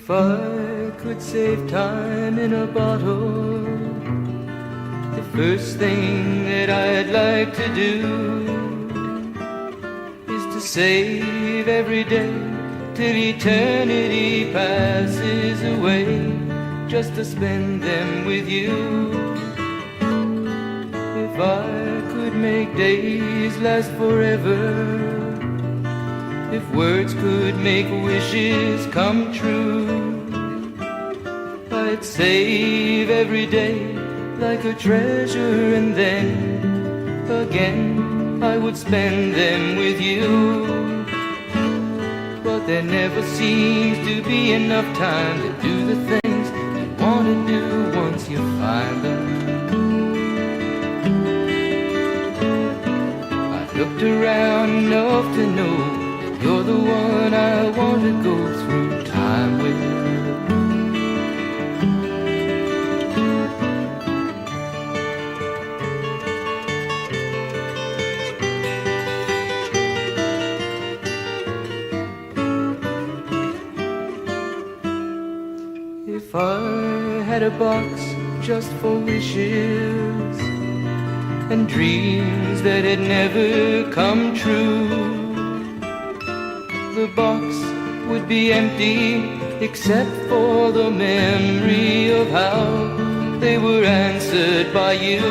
If I could save time in a bottle, the first thing that I'd like to do is to save every day till eternity passes away, just to spend them with you. If I could make days last forever, if words could make wishes come true, I'd save every day like a treasure, and then again I would spend them with you. But there never seems to be enough time to do the things you want to do once you find them. I've looked around enough to know you're the one I want to go through time with. If I had a box just for wishes and dreams that had never come true, the box would be empty except for the memory of how they were answered by you.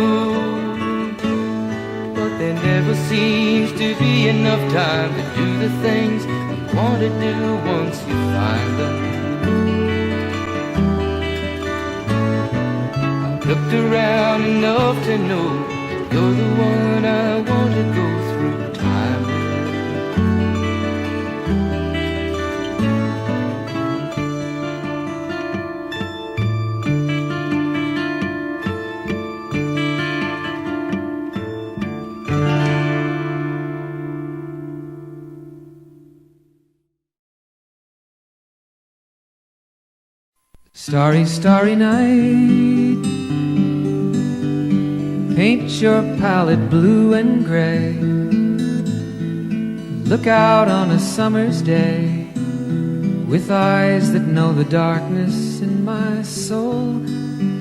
But there never seems to be enough time to do the things you want to do once you find them. I've looked around enough to know you're the one I want to go through time with. Starry, starry night, paint your palette blue and gray. Look out on a summer's day with eyes that know the darkness in my soul.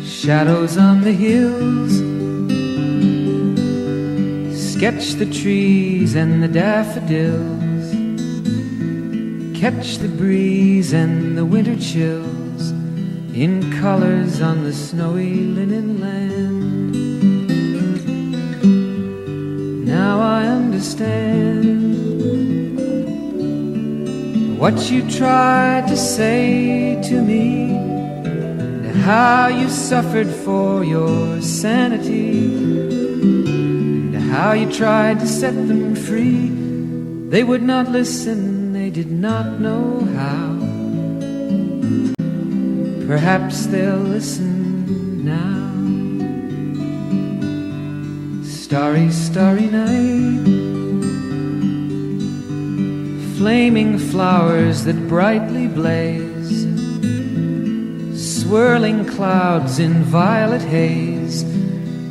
Shadows on the hills, sketch the trees and the daffodils, catch the breeze and the winter chills in colors on the snowy linen land. Now I understand what you tried to say to me, and how you suffered for your sanity, and how you tried to set them free. They would not listen, they did not know how. Perhaps they'll listen now. Starry, starry night, flaming flowers that brightly blaze, swirling clouds in violet haze,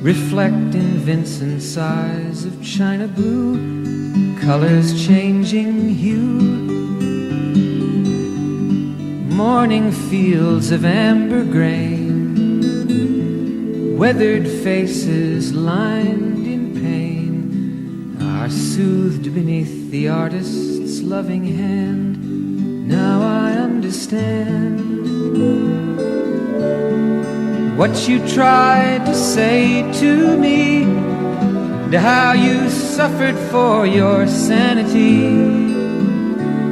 reflect in Vincent's eyes of china blue, colors changing hue. Morning fields of amber grain, weathered faces lined in pain, are soothed beneath the artist's loving hand. Now I understand what you tried to say to me, and how you suffered for your sanity,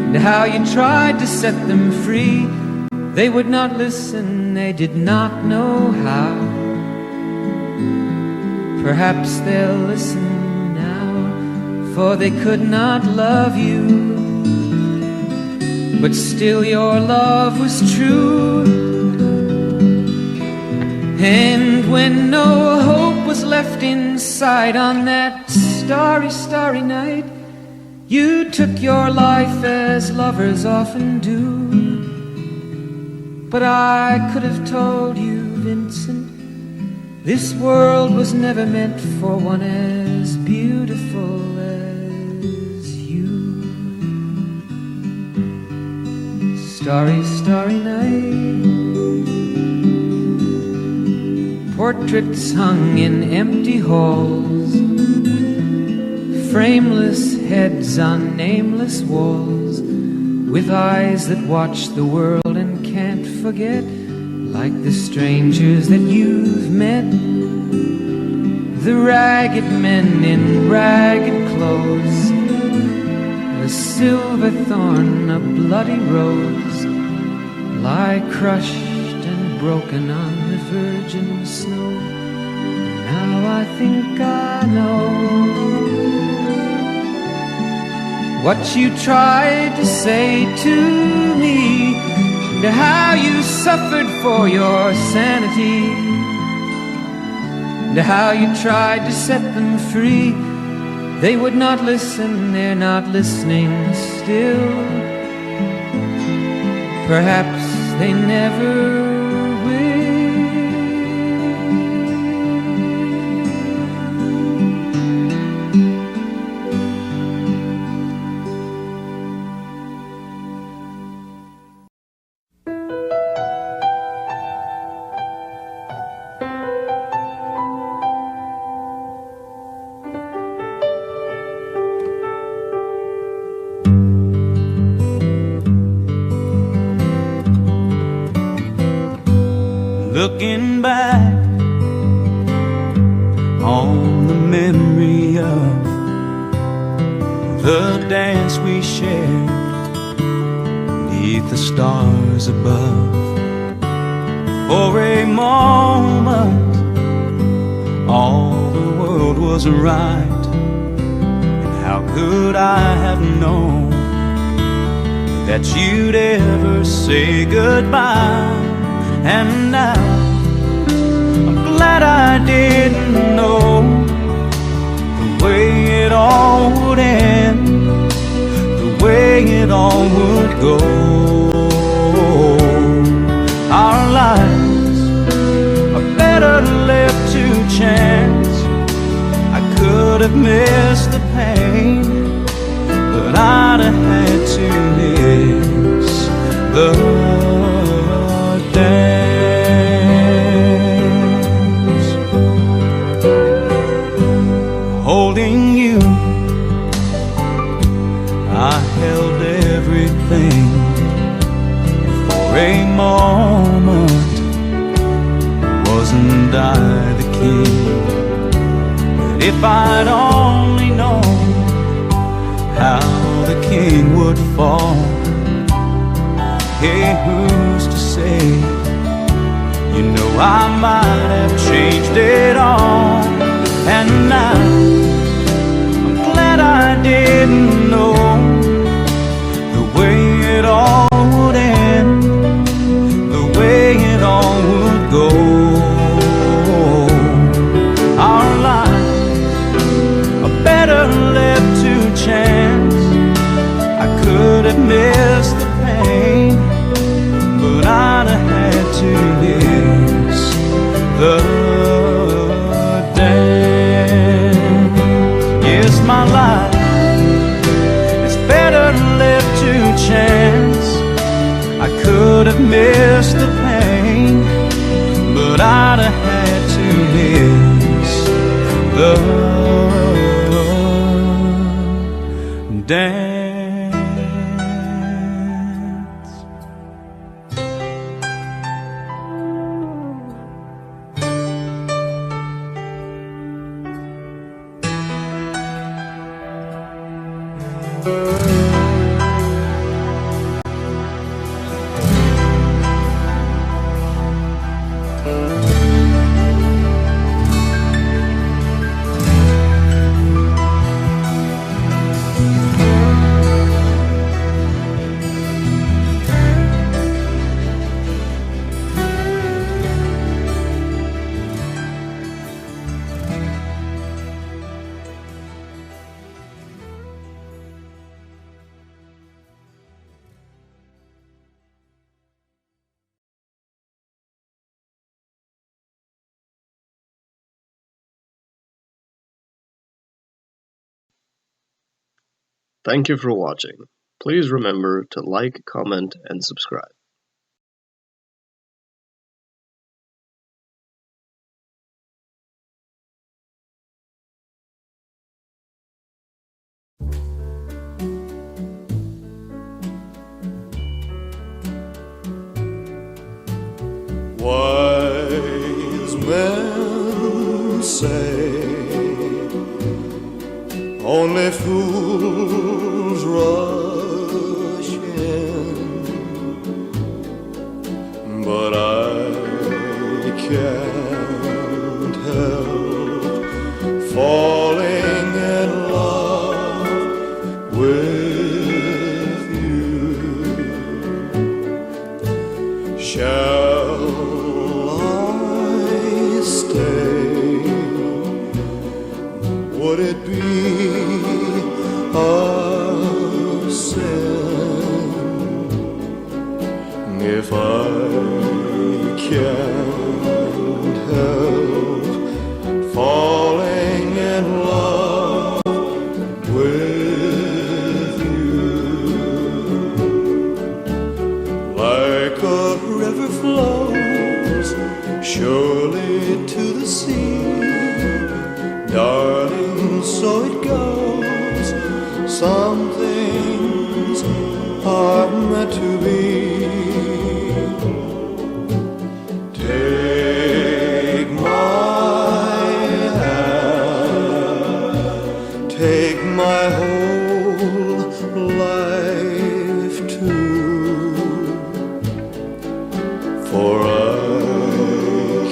and how you tried to set them free. They would not listen, they did not know how. Perhaps they'll listen now, for they could not love you, but still your love was true. And when no hope was left inside on that starry, starry night, you took your life as lovers often do. But I could have told you, Vincent, this world was never meant for one as beautiful as you. starry, starry night. Portraits hung in empty halls, frameless heads on nameless walls, with eyes that watch the world and can't forget, like the strangers that you've met. The ragged men in ragged clothes, a silver thorn, a bloody rose, lie crushed and broken on the virgin snow. Now I think I know what you tried to say to me, and how you suffered for your sanity, and how you tried to set them free. They would not listen, they're not listening still. Perhaps they never will. Looking back on the memory of the dance we shared beneath the stars above. For a moment all the world was right, and how could I have known that you'd ever say goodbye? And now I'm glad I didn't know the way it all would end, the way it all would go. Our lives are better left to chance. I could have missed the pain, but I'd have had to miss the dance. Holding you, I held everything. For a moment, wasn't I the king? But if I'd only known how the king would fall, hey, who's to say? You know I might have changed it all. And now I'm glad I didn't know the way it all would end, the way it all would go. Our lives are better left to chance. I could have missed the pain, but I'd have had to miss the dance. Yes, my life is better left to chance. I could have missed the pain, but I'd have had to miss the dance. Thank you for watching. Please remember to like, comment, and subscribe. Wise men say only fools rush in, but I can't help falling in love with you. Shall I stay? Would it be a sin if I can't help falling in love with you? Like a river flows surely to the sea, darling, so it goes. Some things are meant to be. Take my hand, take my whole life too, for I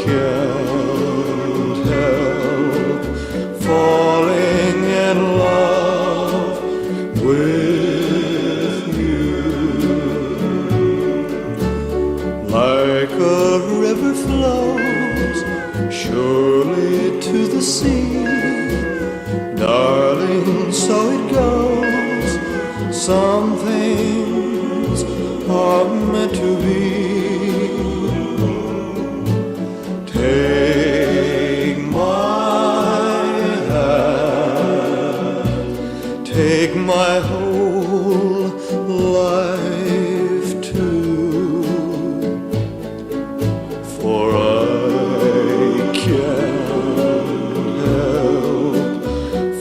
can't help falling in love with you. Like a river flows surely to the sea, darling, so it goes. Some things are meant to be. Take my hand, take my whole life too, for I can't help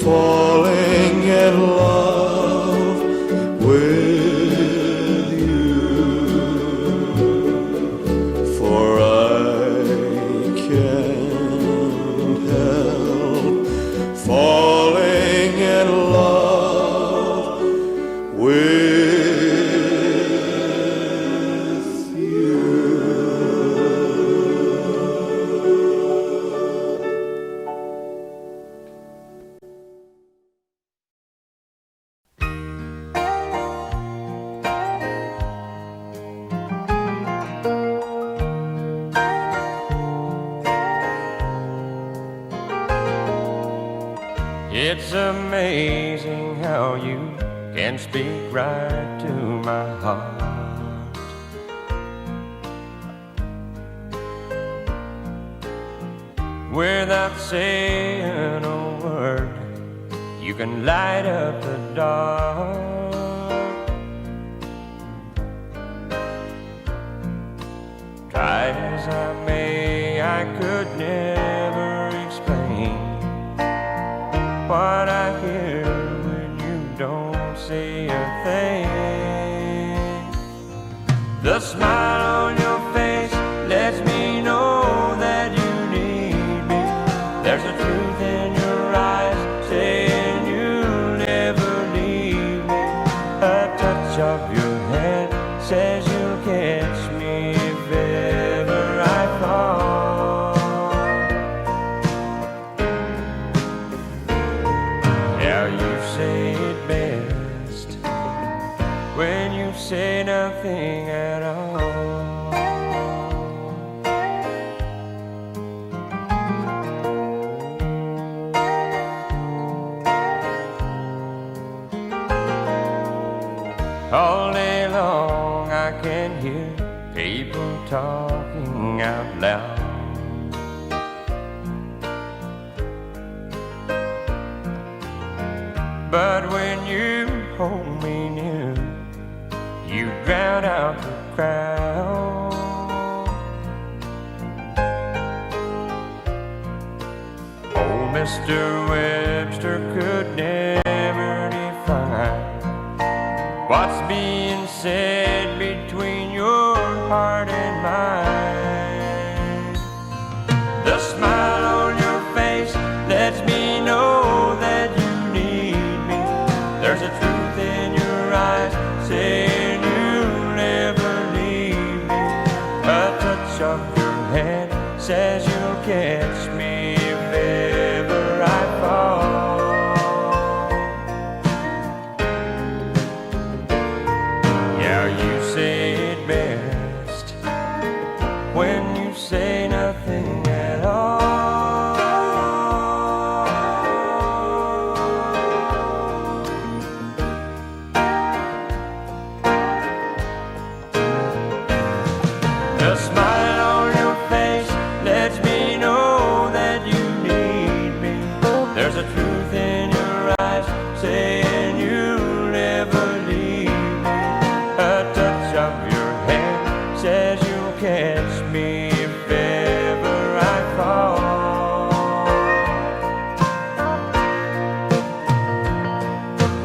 falling in love with you, for I can't help falling in love with you. It's amazing how you can speak right to my heart. Without saying a word, you can light up the dark. Try as I may, I could never explain what I hear when you don't say a thing. The smile on your face lets me know that you need me. There's a truth in your eyes saying you'll never leave me. A touch of your hand says you'll catch me if ever I fall. Now you say it best when you say nothing at all. All day long I can hear people talking out loud. But when you hold me near, you drown out the crowd. Old Mr. Webster could never define what's being said between your heart and mine. The smile on your face lets me know that you need me. There's a truth in your eyes saying you'll never leave me. A touch of your hand says you'll catch me if ever I fall. Yeah, you say it best when you say nothing at all. The smile on your face lets me know that you need me. There's a truth in your eyes saying you'll never leave me. A touch of your hand says you'll catch me if ever I fall.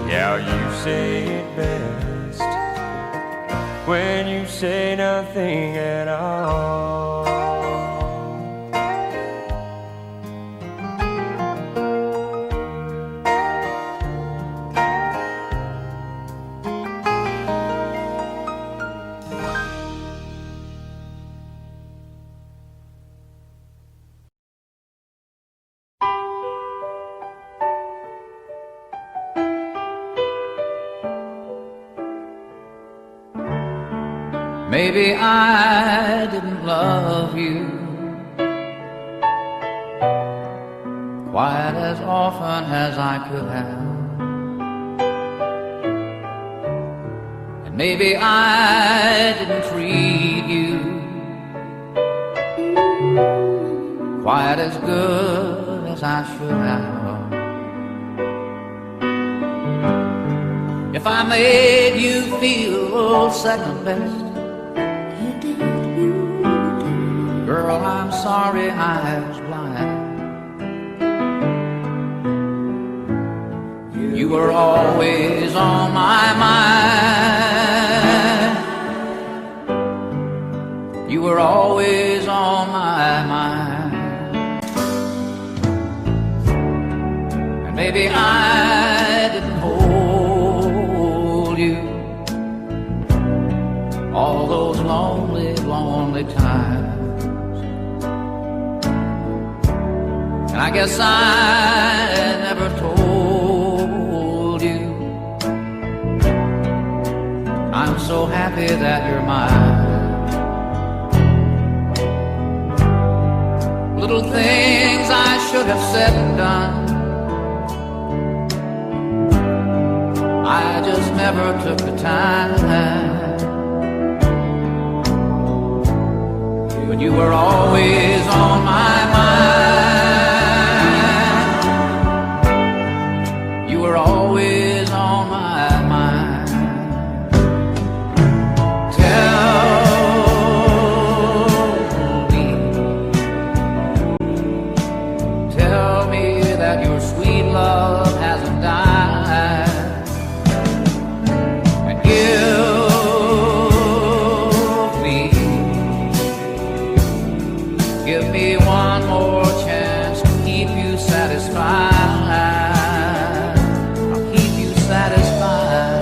Yeah, you say it best when you say nothing at all. Maybe I didn't love you quite as often as I could have, and maybe I didn't treat you quite as good as I should have. If I made you feel second best, girl, I'm sorry I was blind. You were always on my mind. You were always on my mind. And maybe I didn't hold you all those lonely, lonely times. And I guess I never told you I'm so happy that you're mine. Little things I should have said and done, I just never took the time. But you were always on my mind. You were always on my mind. Tell me that your sweet love hasn't died, and give me one more chance to keep you satisfied. I'll keep you satisfied.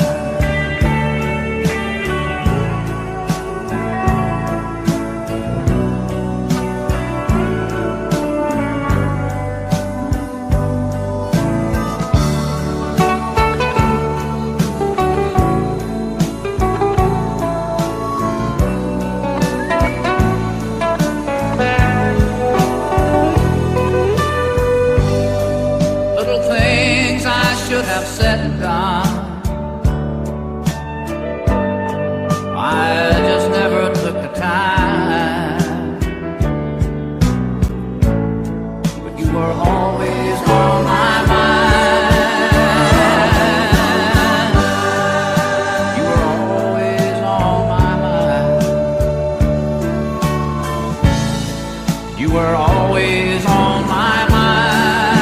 You were always on my mind.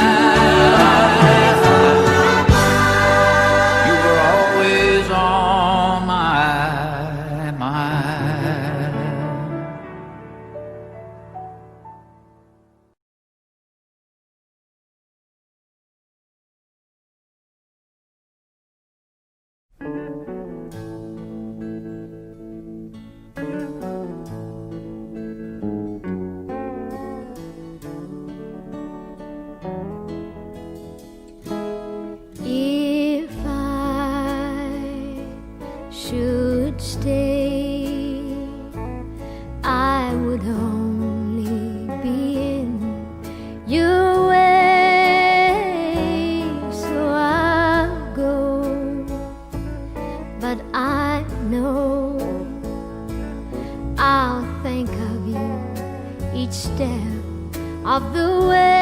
You were always on my mind. If I should stay, I would only be in your way. So I'll go, but I know I'll think of you each step of the way.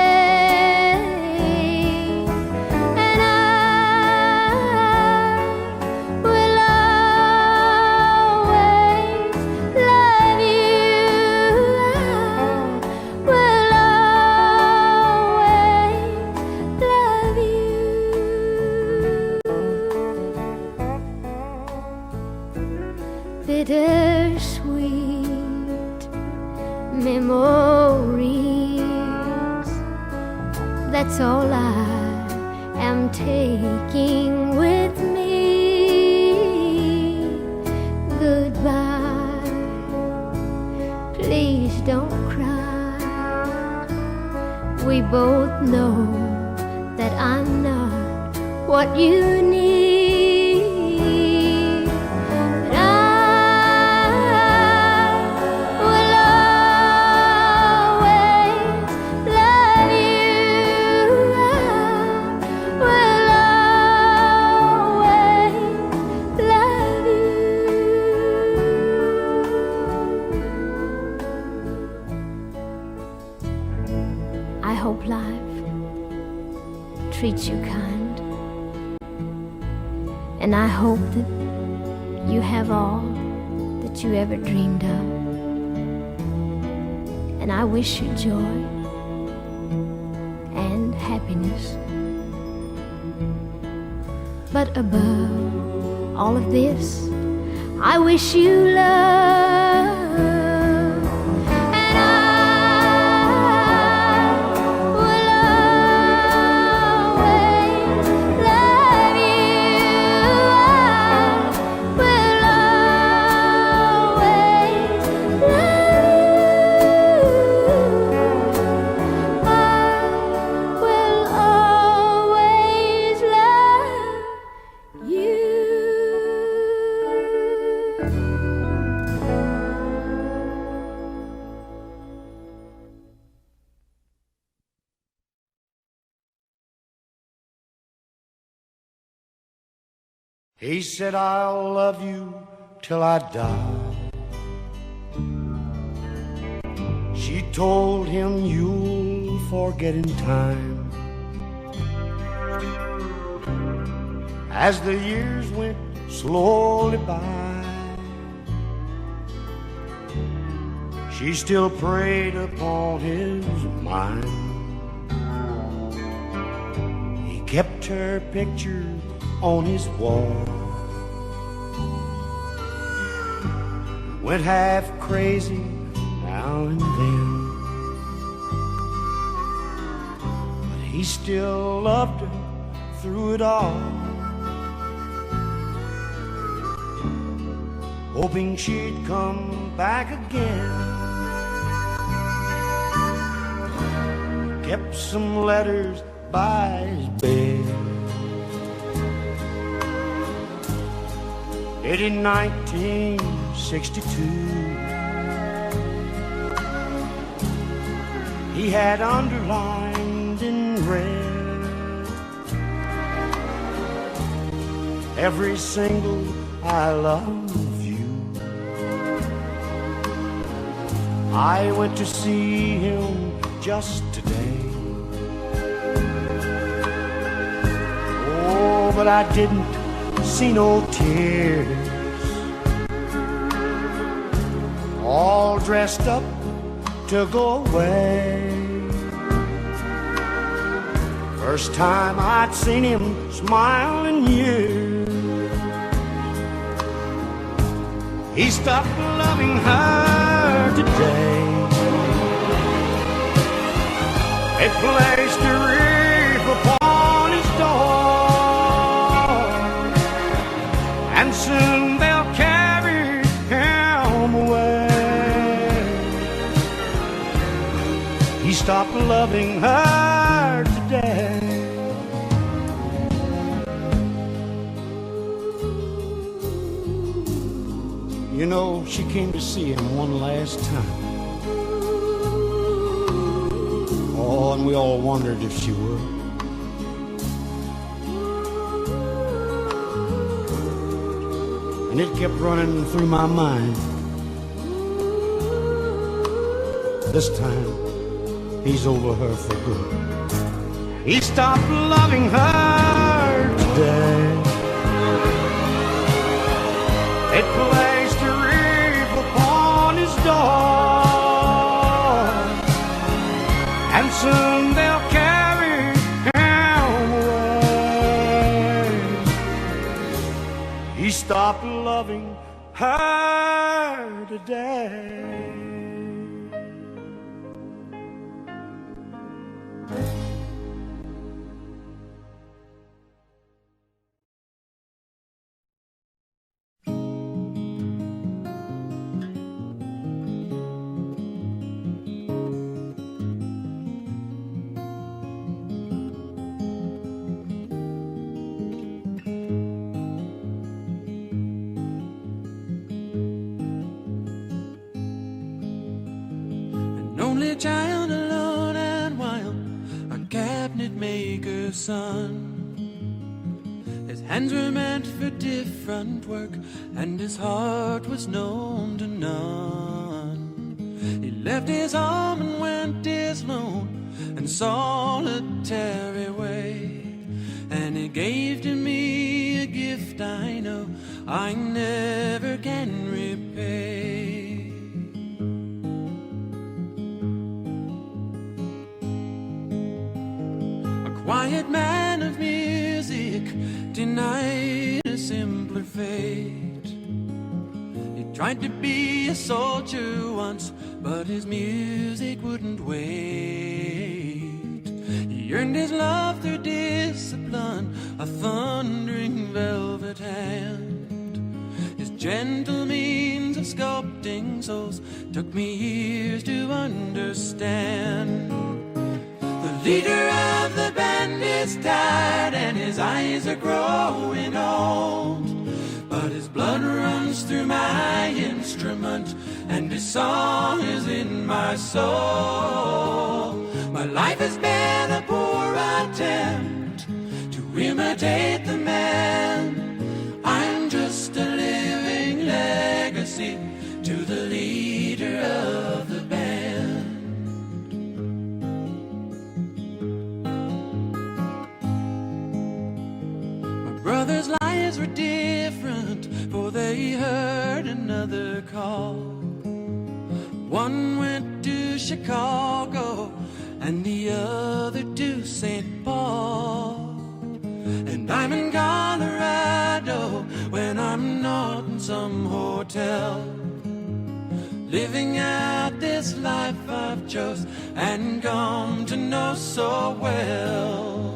Bittersweet memories, that's all I am taking with me. Goodbye, please don't cry. We both know that I'm not what you need. I hope life treats you kind, and I hope that you have all that you ever dreamed of, and I wish you joy and happiness. But above all of this, I wish you love. He said, I'll love you till I die. She told him, you'll forget in time. As the years went slowly by, she still preyed upon his mind. He kept her picture on his wall, went half crazy now and then, but he still loved her through it all, hoping she'd come back again. Kept some letters by his bed, dated in 1962. He had underlined in red every single I love you. I went to see him just today. Oh, but I didn't see no tears. All dressed up to go away. First time I'd seen him smile in years, he stopped loving her today. They placed a wreath upon his door, and soon they'll carry him away. He stopped loving her today. You know, she came to see him one last time. Oh, and we all wondered if she would. And it kept running through my mind. This time, he's over her for good. He stopped loving her today. It placed a wreath upon his door, and soon they'll carry him away. He stopped loving her today. Only child alone and wild, a cabinet maker's son. His hands were meant for different work, and his heart was known to none. He left his home and went his lone and solitary way, and he gave to me a gift I know I never can repay. Quiet man of music, denied a simpler fate. He tried to be a soldier once, but his music wouldn't wait. He earned his love through discipline, a thundering velvet hand. His gentle means of sculpting souls took me years to understand. The leader of the band is tired and his eyes are growing old, but his blood runs through my instrument and his song is in my soul. My life has been a poor attempt to imitate the man. I'm just a living legacy to the leader of the band. Brothers' lives were different, for they heard another call. One went to Chicago and the other to St. Paul. And I'm in Colorado when I'm not in some hotel, living out this life I've chose and come to know so well.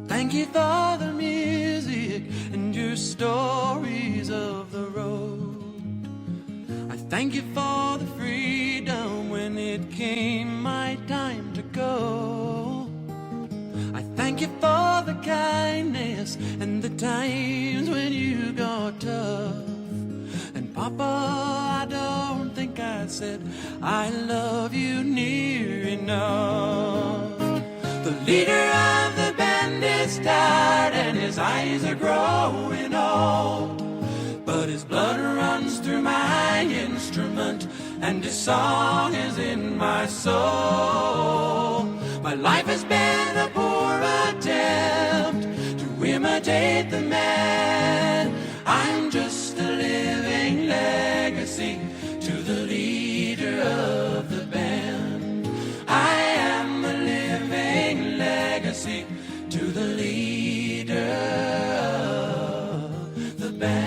Thank you for the music and your stories of the road. I thank you for the freedom when it came my time to go. I thank you for the kindness and the times when you got tough. And Papa, I don't think I said I love you near enough. The leader of the band is tired and his eyes are growing old. But his blood runs through my instrument and his song is in my soul. My life has been a poor attempt to imitate the man. I'm just a living legacy to the leader of the band. I am a living legacy to the leader of the band.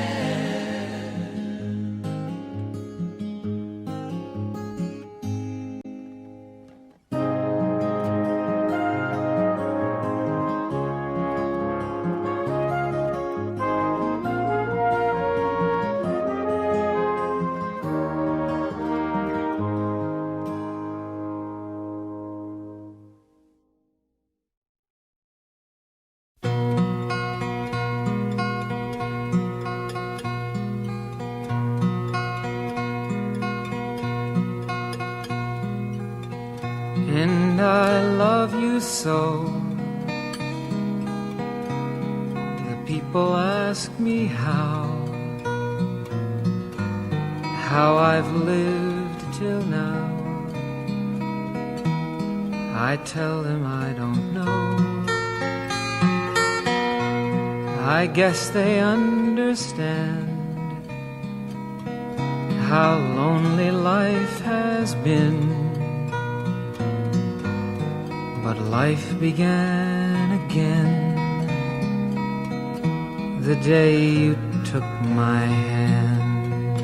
And I love you so. The people ask me how I've lived till now. I tell them I don't know. I guess they understand how lonely life has been. But life began again the day you took my hand.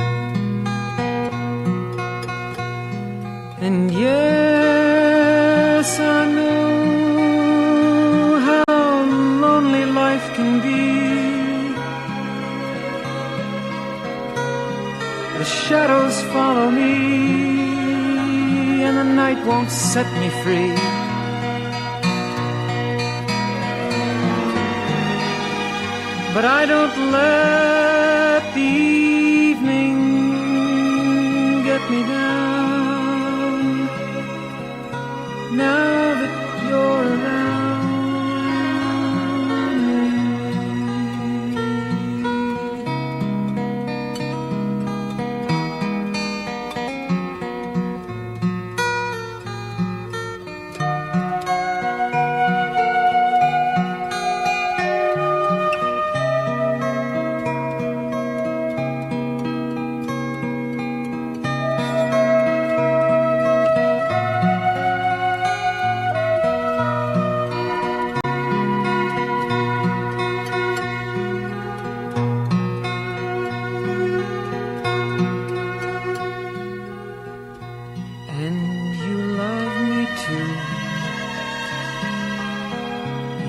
And yes, I know how lonely life can be. The shadows follow me and the night won't set me free. But I don't let the evening get me down. Now that you're around me.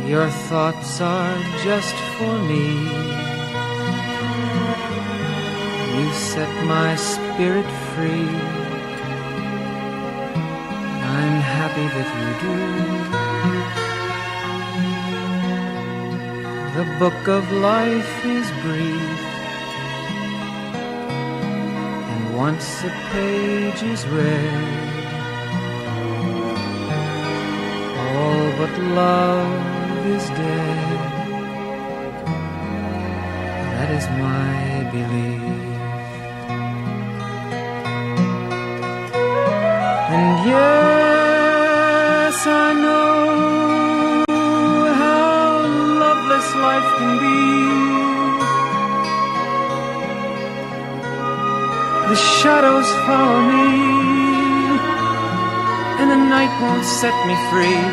Your thoughts are just for me. You set my spirit free. I'm happy that you do. The book of life is brief, and once a page is read, all but love is dead. That is my belief. And yes, I know how loveless life can be. The shadows follow me, and the night won't set me free.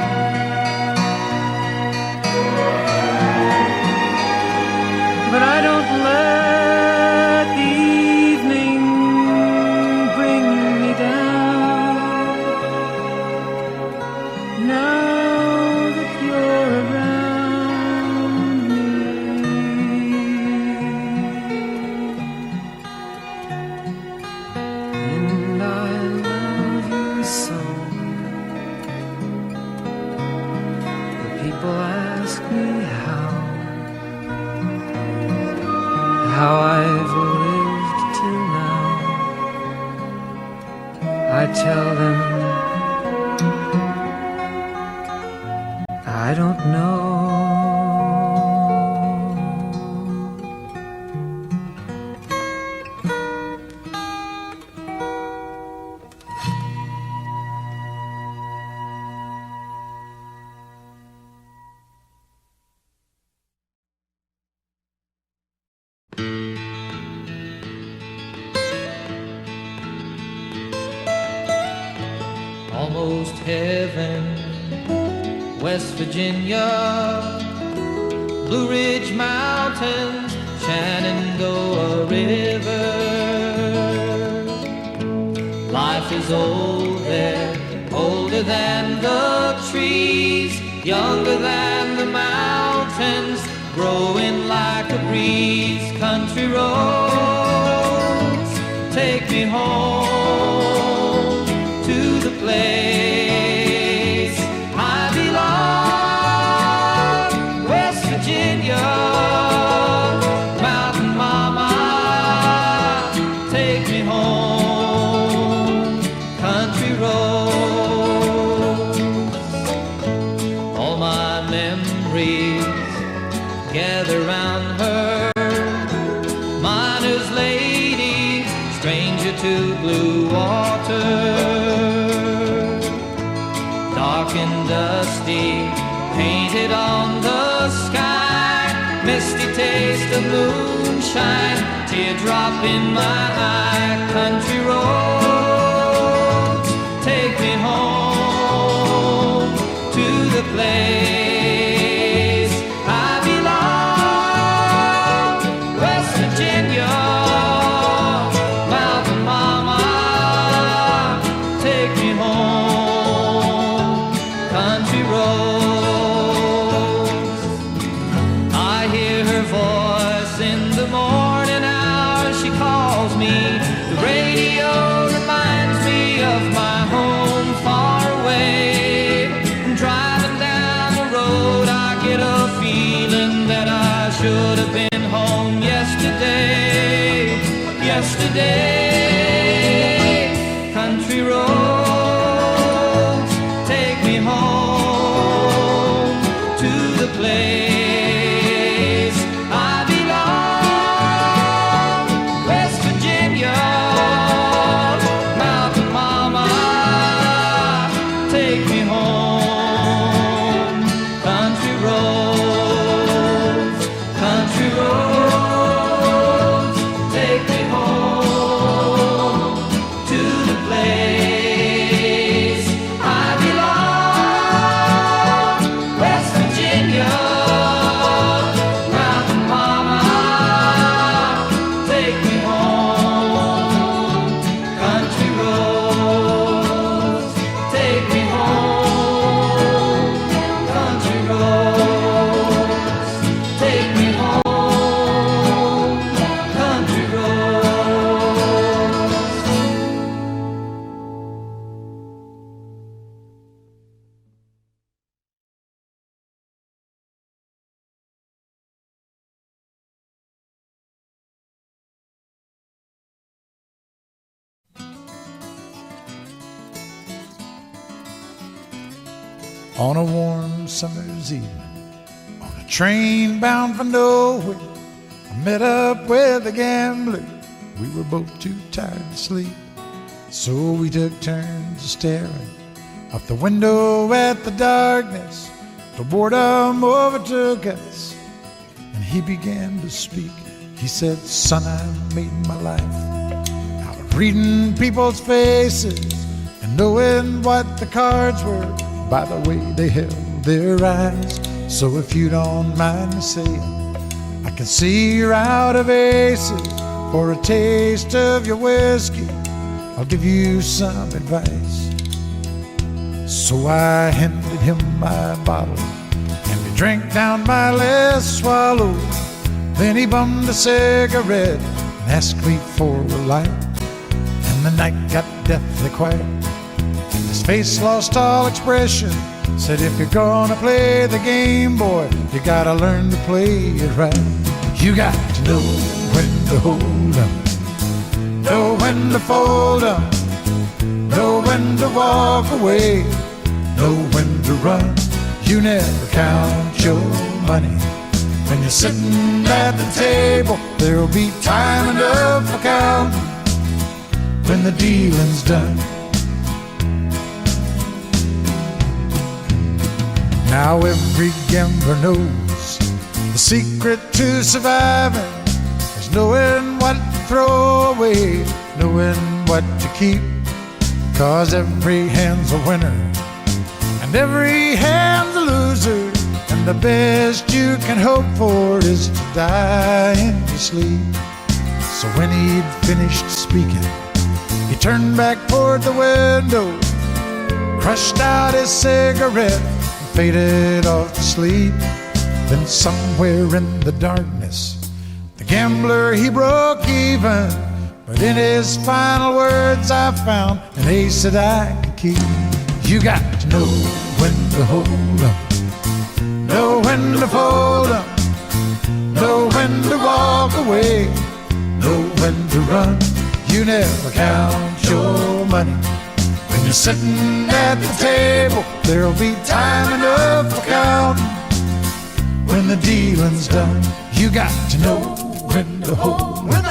But I don't let the evening bring me down. Now that you're around me. And I love you so. The people ask me how I've lived till now. I tell them I don't know. almost heaven. West Virginia, Blue Ridge Mountains, Shenandoah River. Life is old there, older than the trees, younger than the mountains, growing like a breeze. Country roads, take me home to the place I belong. West Virginia, Mountain Mama, take me home. Country roads, all my memories gather round her. Miner's lady, stranger to blue water. Dark and dusty, painted on the sky. Misty taste of moonshine, teardrop in my eye. Country roads, take me home to the place I belong. West Virginia, Mountain Mama, take me home. Country roads, I hear her voice in the morning hours. She calls me. The radio reminds me of my home far away. Driving down the road, I get a feeling that I should have been home yesterday. Country roads, take me home to the place I belong. West Virginia, Mountain Mama, take me home. Country roads, take me home to the place I belong. West Virginia, Mountain Mama, take me home. Country roads, take me home. Country roads, take me home. Country roads. On a warm summer's evening, on a train bound for nowhere, I met up with a gambler. We were both too tired to sleep, so we took turns staring out the window at the darkness. The boredom overtook us, and he began to speak. He said, "Son, I made my life out of reading people's faces and knowing what the cards were by the way they held their eyes. So if you don't mind me saying, I can see you're out of aces. For a taste of your whiskey, I'll give you some advice." So I handed him my bottle, and he drank down my last swallow. Then he bummed a cigarette and asked me for a light. And the night got deathly quiet. His face lost all expression. Said, "If you're gonna play the game, boy, you gotta learn to play it right. You got to know when to hold 'em, know when to fold 'em, know when to walk away, know when to run. You never count your money when you're sitting at the table. There'll be time enough for counting when the dealing's done." Now every gambler knows the secret to surviving is knowing what to throw away, knowing what to keep, 'cause every hand's a winner and every hand's a loser, and the best you can hope for is to die in your sleep. So when he'd finished speaking, he turned back toward the window, crushed out his cigarette, and faded off to sleep. Then somewhere in the darkness, the gambler, he broke even, but in his final words I found an ace that I could keep. You got to know when to hold up, know when to fold up, know when to walk away, know when to run. You never count your money when you're sitting at the table. There'll be time enough for counting when the dealing's done. You got to know when to hold up,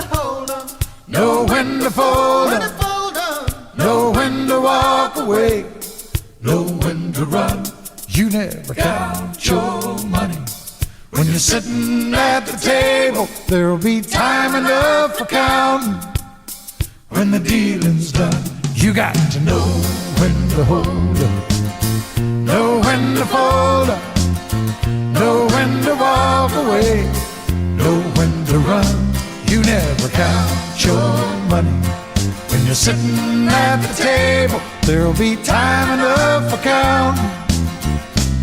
know when to fold up, know when to walk away, know when to run. You never count your money when you're sitting at the table. There'll be time enough for counting when the dealing's done. You got to know when to hold up, know when to fold up, know when to walk away, know when to run. You never count your money when you're sitting at the table. There'll be time enough for counting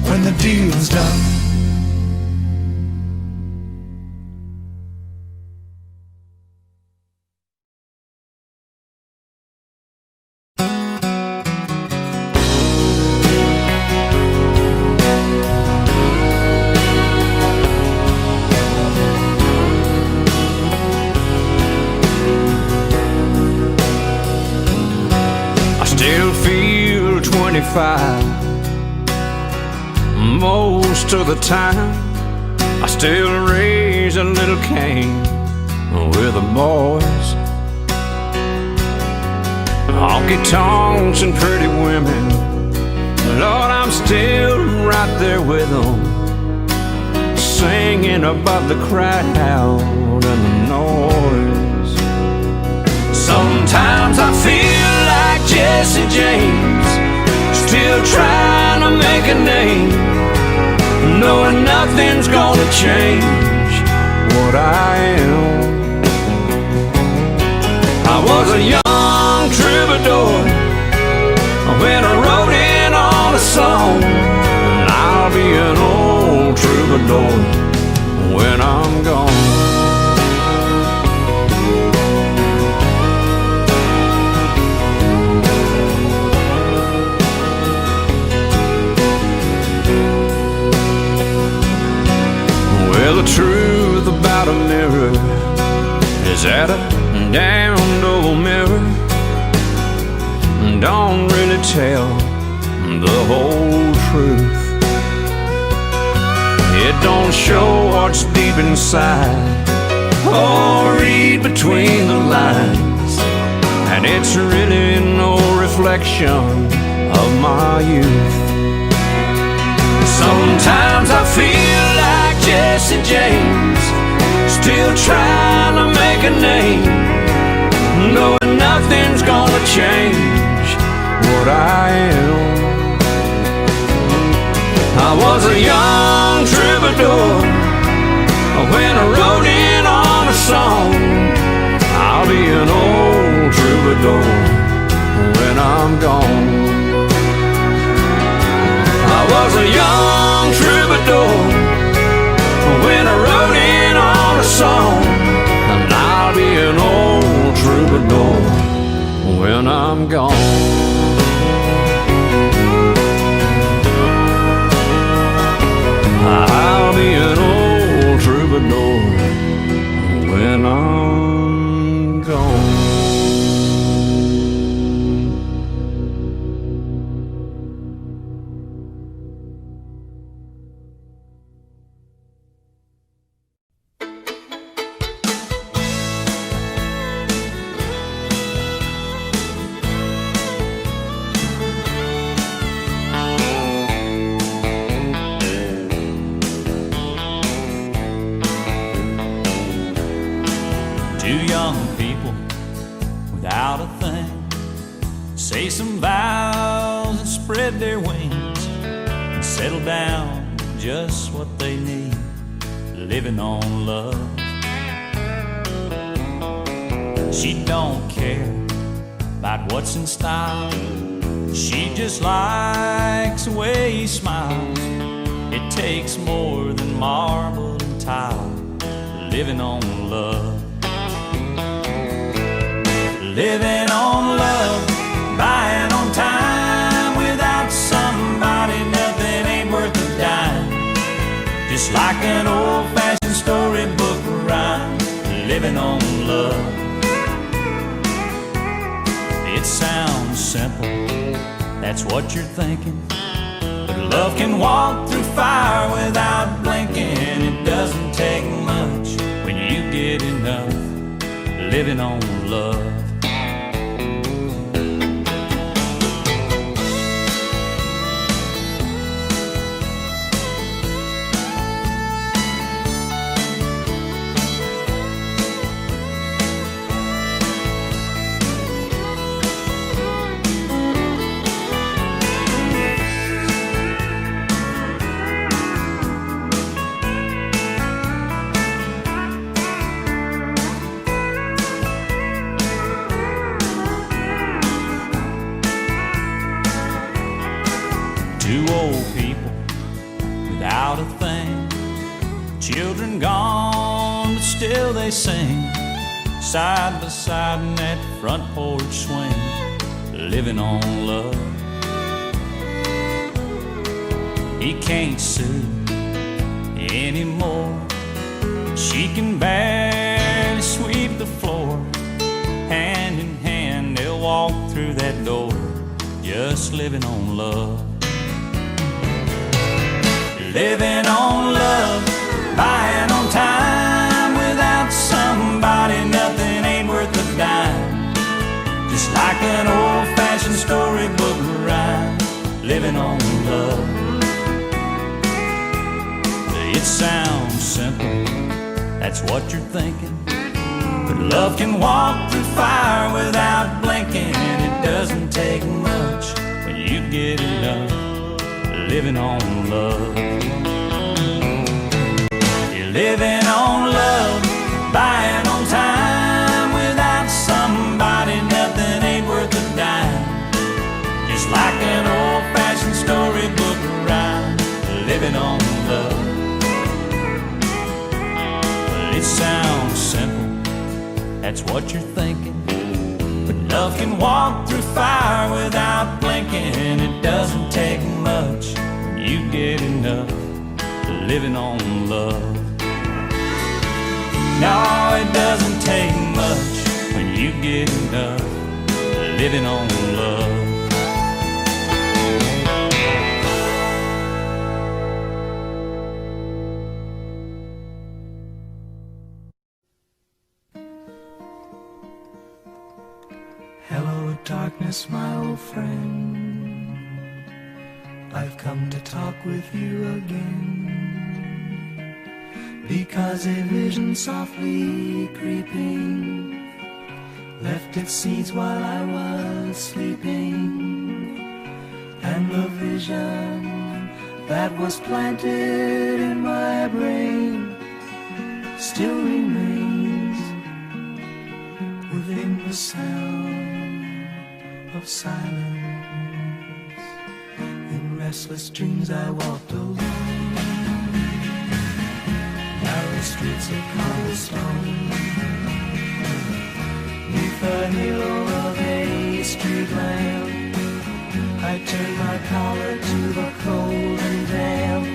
when the deal's done. Still feel 25 most of the time. I still raise a little Cain with the boys. Honky tonks and pretty women, Lord, I'm still right there with them, singing above the crowd and the noise. Sometimes I feel like Jesse James, still trying to make a name, knowing nothing's gonna change what I am. I was a young troubadour when I wrote in on a song, and I'll be an old troubadour when I'm gone. Well, the truth about a mirror is that a damned old mirror don't really tell the whole truth. It don't show what's deep inside or read between the lines, and it's really no reflection of my youth. Sometimes I feel like Jesse James, still trying to make a name, knowing nothing's gonna change what I am. I was a young troubadour when I wrote in on a song. I'll be an old troubadour when I'm gone. I was a young troubadour when I wrote in on a song, and I'll be an old troubadour when I'm gone. I'll be an old troubadour when I'm gone. say some vows and spread their wings and settle down just what they need, living on love. She don't care about what's in style, she just likes the way he smiles. It takes more than marble and tile, living on love. Living on love, buying on time. Without somebody, nothing ain't worth a dime. Just like an old-fashioned storybook rhyme, living on love. It sounds simple, that's what you're thinking, but love can walk through fire without blinking. It doesn't take much when you get enough, living on love. Two old people without a thing, children gone, but still they sing, side by side in that front porch swing, living on love. He can't sue anymore, she can barely sweep the floor. Hand in hand they'll walk through that door, just living on love. Living on love, buying on time. Without somebody, nothing ain't worth a dime. Just like an old-fashioned storybook rhyme, living on love. It sounds simple, that's what you're thinking, but love can walk through fire without blinking. It doesn't take much when you get enough, living on love. You're living on love, buying on time. Without somebody, nothing ain't worth a dime. Just like an old-fashioned storybook rhyme, living on love. Well, it sounds simple, that's what you're thinking, but love can walk through fire without blinking. It doesn't take much when you get enough, living on love. No, it doesn't take much when you get enough, living on love. Hello, darkness, my old friend. I've come to talk with you again, because a vision softly creeping left its seeds while I was sleeping, and the vision that was planted in my brain still remains within the sound of silence. In restless dreams I walked alone, narrow streets of cobblestone, neath the halo of a street lamp. I turned my collar to the cold and damp,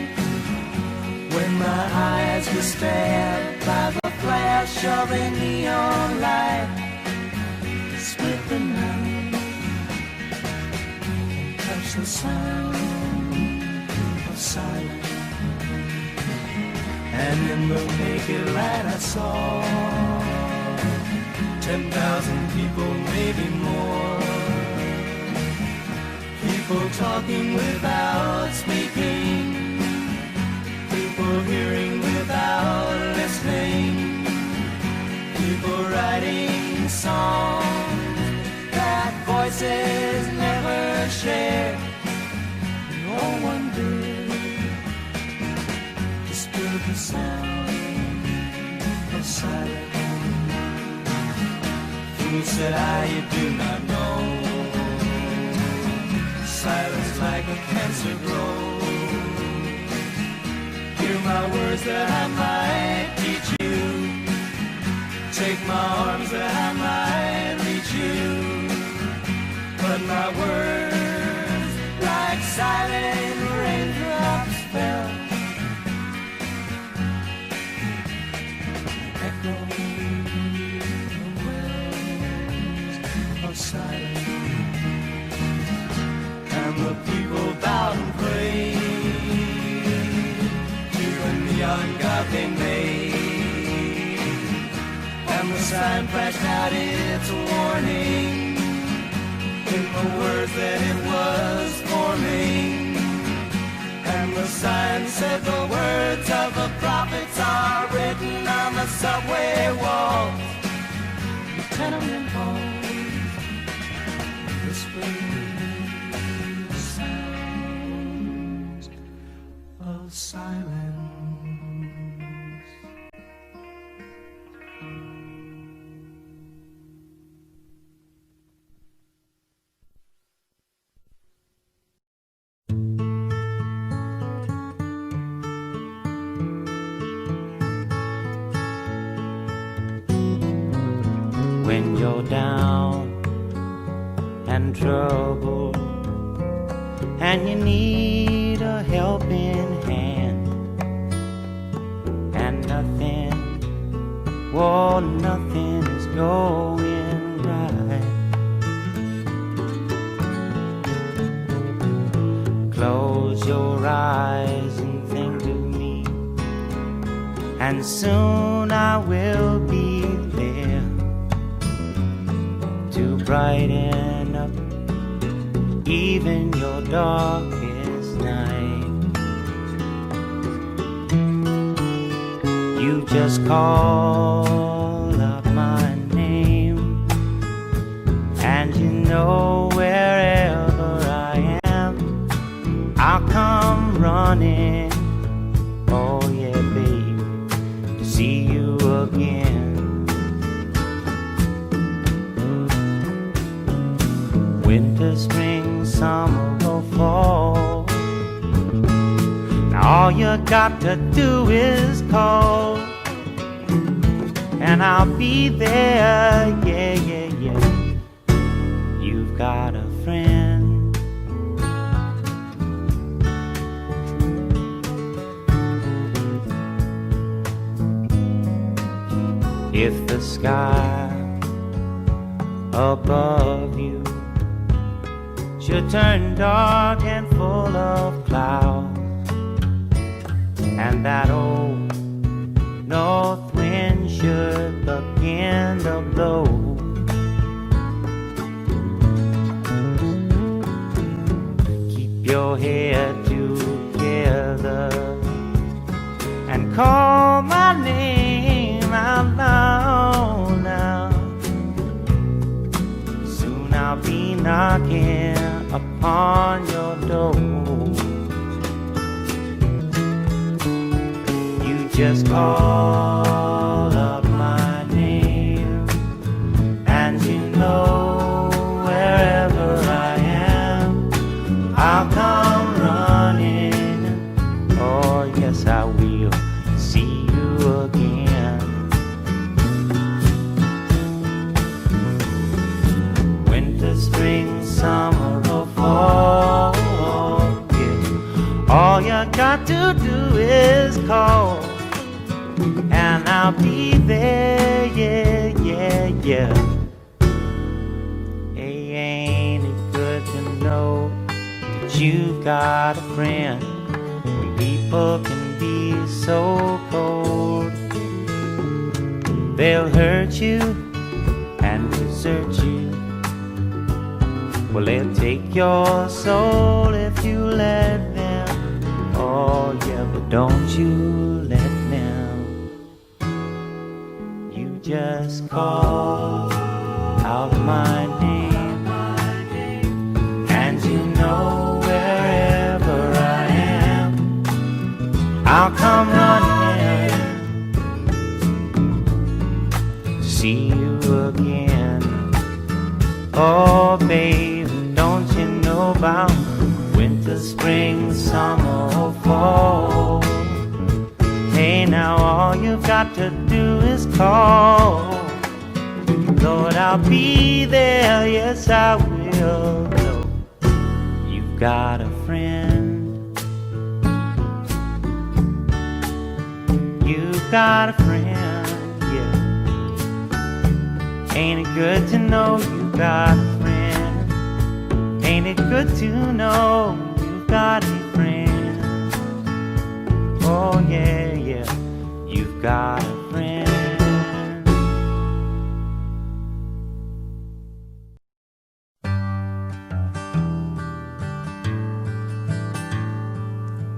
when my eyes were stabbed by the flash of a neon light. Split the night and touch the sound of silence, and in the naked light I saw 10,000 people, maybe more. People talking without speaking, people hearing without listening, people writing songs that voices chair. No one did disturb the sound of silence. Fool said you do not know. Silence like a cancer grows. Hear my words that I might teach you. Take my arms that I might reach you. But my words, like silent raindrops, fell, echoing the wells of silence. And the people bowed and prayed to a neon god they made. And the sign flashed out its warning in the words that it was forming. And the sign said the words of the prophets are written on the subway walls, the tenement halls, whispering sounds of silence. When you're down and troubled and you need a helping hand, and nothing, well, nothing is going right. Close your eyes and think of me, and soon I will be there to brighten up even your darkest night. You just call out my name, and you know wherever I am, I'll come running. Oh yeah, baby, to see you again. Winter, spring, summer or fall, now all you got to do is call, and I'll be there, yeah, yeah, yeah. You've got a friend. If the sky above you should turn dark and full of clouds, and that old north wind should begin to blow, keep your head together and call my name out loud now. Soon I'll be knocking upon your door. You just call up my name, and you know wherever I am, I'll come running. Oh yes, I will see you again. Winter, spring, summer or fall, yeah. All you got to do is call, and I'll be there, yeah, yeah, yeah. Hey, ain't it good to know that you've got a friend when people can be so cold? They'll hurt you and desert you. Well, they'll take your soul if you let them. Oh yeah, but don't you let them. You just call out my name, and you know again. Oh, babe, don't you know about winter, spring, summer, or fall? Hey, now all you've got to do is call. Lord, I'll be there, yes I will. You've got a friend. You've got a friend, yeah. Ain't it good to know you've got a friend? Ain't it good to know you've got a friend? Oh yeah, yeah, you've got a friend.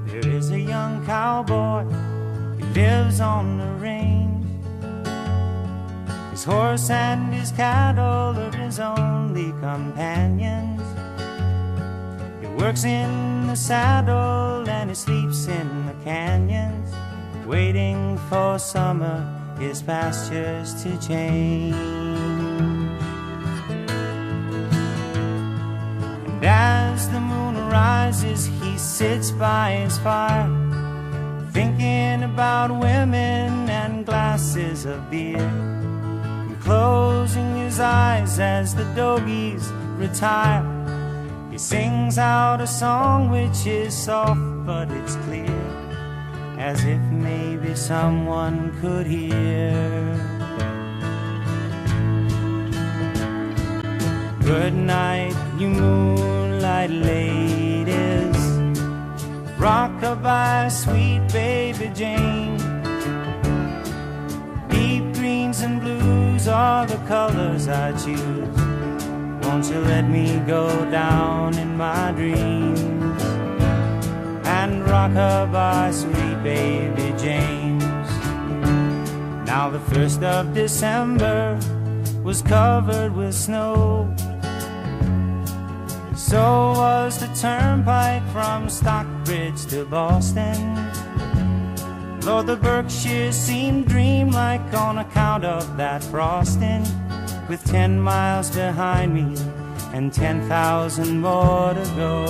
There is a young cowboy, he lives on the range. His horse and his cattle are his only companions. He works in the saddle and he sleeps in the canyons, waiting for summer, his pastures to change. And as the moon rises, he sits by his fire, thinking about women and glasses of beer, and closing his eyes as the dogies retire. He sings out a song which is soft but it's clear, as if maybe someone could hear. Good night, you moonlight ladies, rock-a-bye, sweet baby Jane. Deep greens and blues are the colors I choose. Won't you let me go down in my dreams and rock-a-bye, sweet baby James? Now the 1st of December was covered with snow, so was the turnpike from Stockbridge to Boston. Lord, the Berkshires seemed dreamlike on account of that frosting, with 10 miles behind me and 10,000 more to go.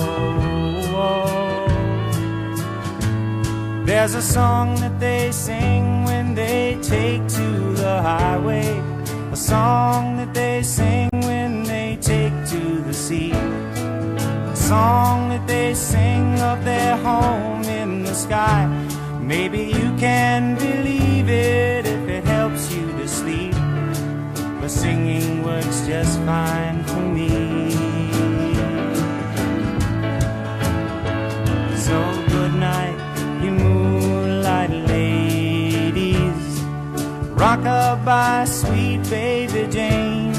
There's a song that they sing when they take to the highway, a song that they sing when they take to the sea, a song that they sing of their home in the sky. Maybe you can believe it if it helps you to sleep, but singing works just fine for me. So good night, you moonlight ladies, rock-a-bye, sweet baby Jane.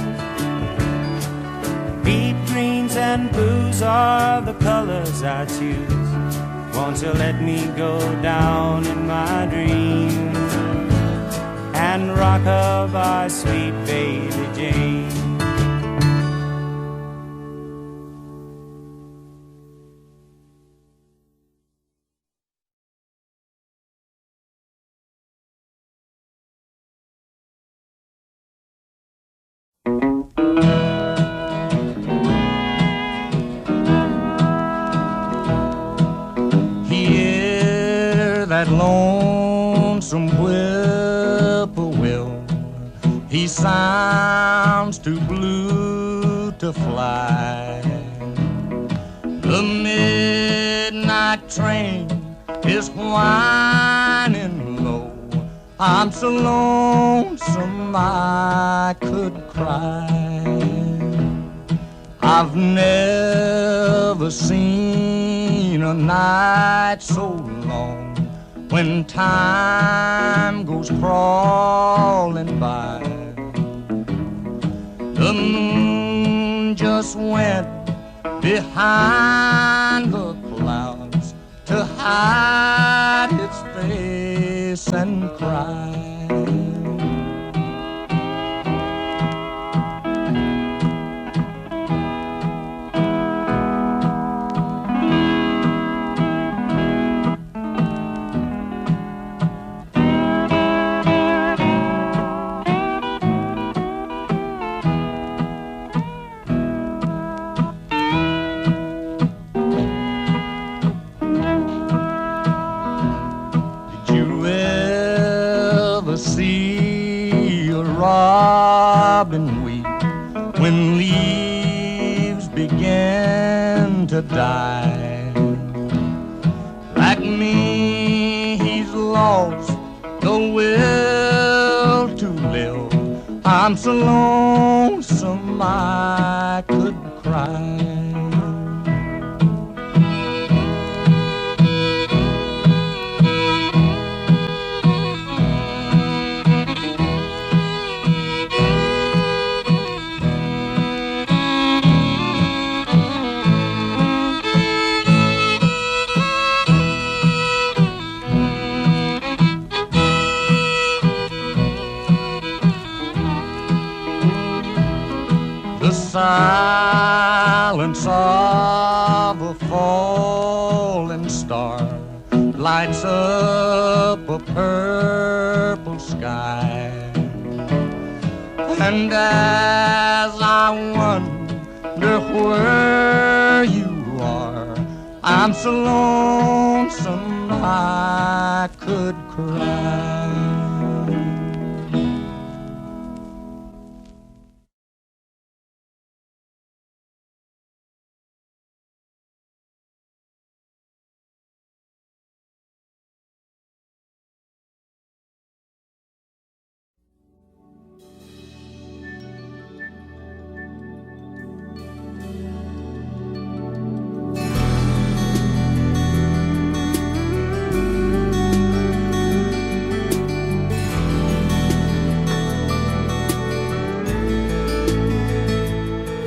Deep greens and blues are the colors I choose. Won't you let me go down in my dreams and rock-a-bye, sweet baby Jane? That lonesome whippoorwill, he sounds too blue to fly. The midnight train is whining low. I'm so lonesome I could cry. I've never seen a night so long, when time goes crawling by. The moon just went behind the clouds to hide its face and cry. when leaves begin to die. Like me, he's lost the will to live. I'm so lonesome I could cry. The silence of a falling star lights up a purple sky. And as I wonder where you are, I'm so lonesome I could cry.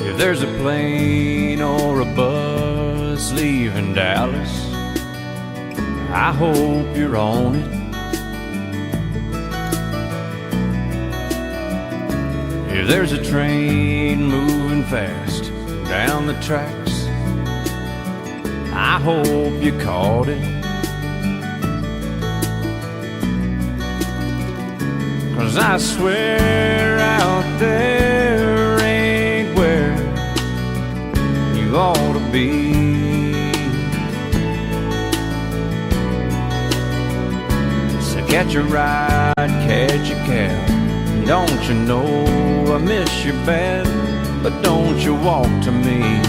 If there's a plane or a bus leaving Dallas, I hope you're on it. If there's a train moving fast down the tracks, I hope you caught it. 'Cause I swear out there ain't where you ought to be. So catch a ride, catch a cab. Don't you know I miss you bad, but don't you walk to me.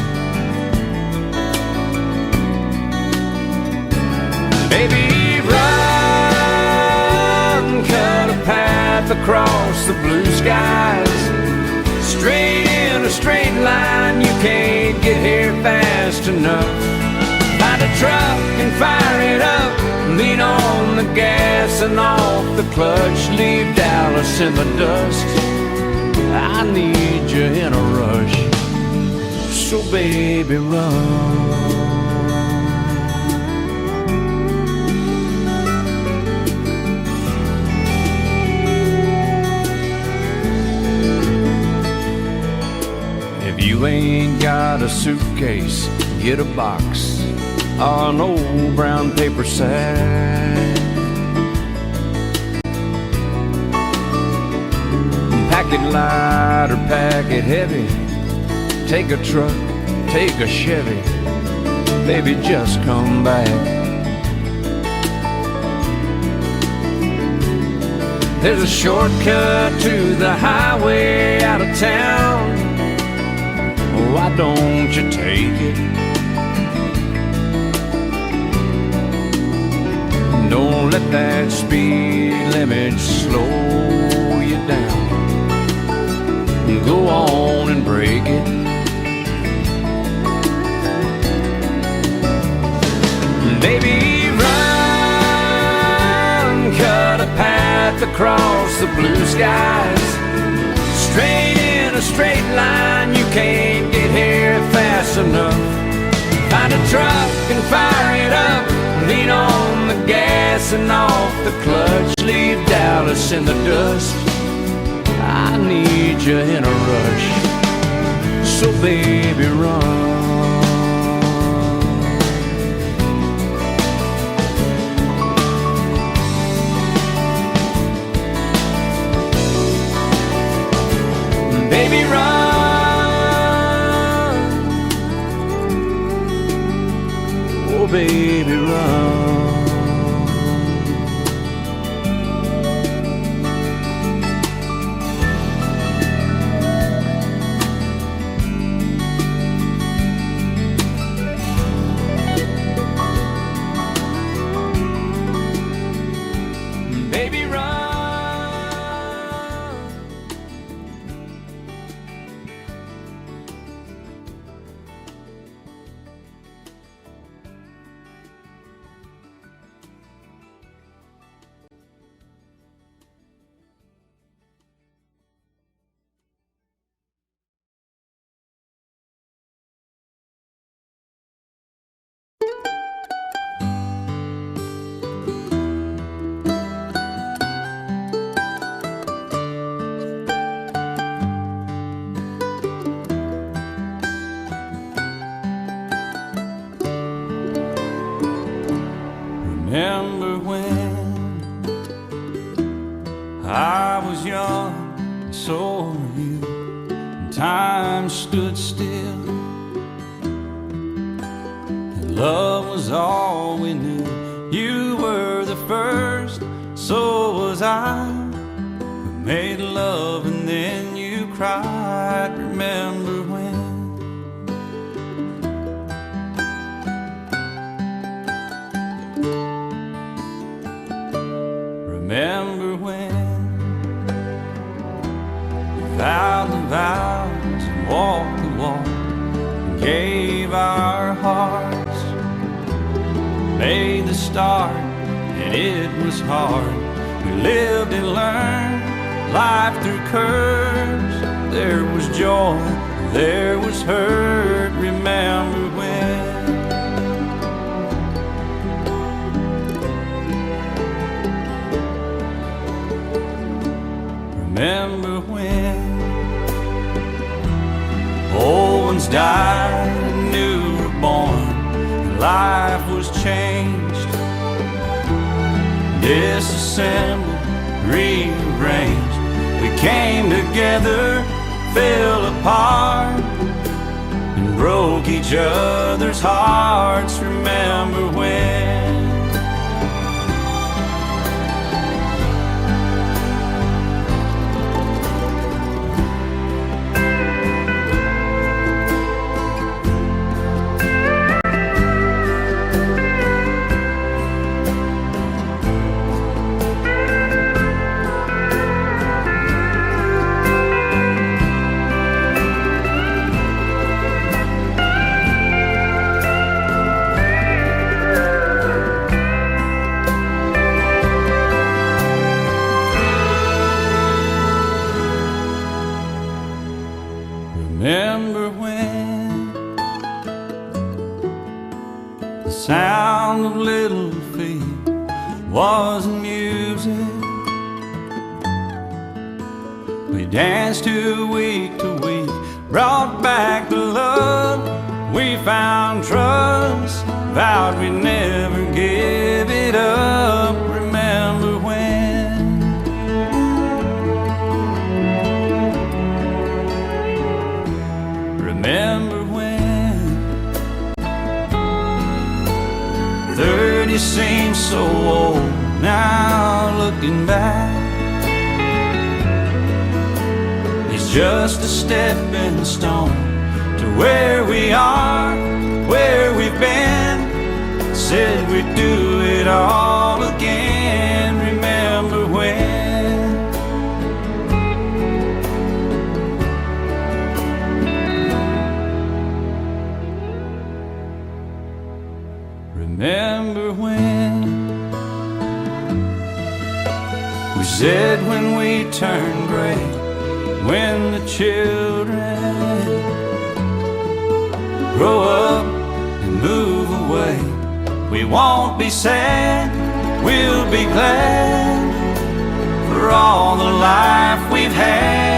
Baby, run, cut a path across the blue skies. Straight in a straight line, you can't get here fast enough. Find a truck and fire it up, lean on the gas and off the clutch. Leave Dallas in the dust, I need you in a rush. So baby, run. If you ain't got a suitcase, get a box or an old brown paper sack. Pack it light or pack it heavy. Take a truck, take a Chevy. Baby, just come back. There's a shortcut to the highway out of town. Why don't you take it? Don't let that speed limit slow you down. Go on and break it. Baby, run, cut a path across the blue skies. Straight in a straight line, you can't get here fast enough. Find a truck and fire it up, lean on the gas and off the clutch. Leave Dallas in the dust, I need you in a rush. So baby, run. Baby, run. Oh, baby, run. time stood still, and love was all we knew. You were the first, so was I. We made love and then you cried. Remember when? Remember when we vowed the vows and walked the walk and gave our hearts, made the start, and it was hard. We lived and learned life through curves. There was joy, there was hurt. Remember when? Remember when old ones died and new were born, and life was changed, disassembled, rearranged. We came together, fell apart, and broke each other's hearts. Remember when? Remember when the sound of little feet was music? We danced to week, brought back the love. We found trust, vowed we'd never give it up. Remember when? Remember when 30 seems so old now, looking back. It's just a stepping stone to where we are, where we've been. Said we'd do it all again. Remember when? Remember when we said when we turn gray, when the children grow up and move away, we won't be sad, we'll be glad for all the life we've had.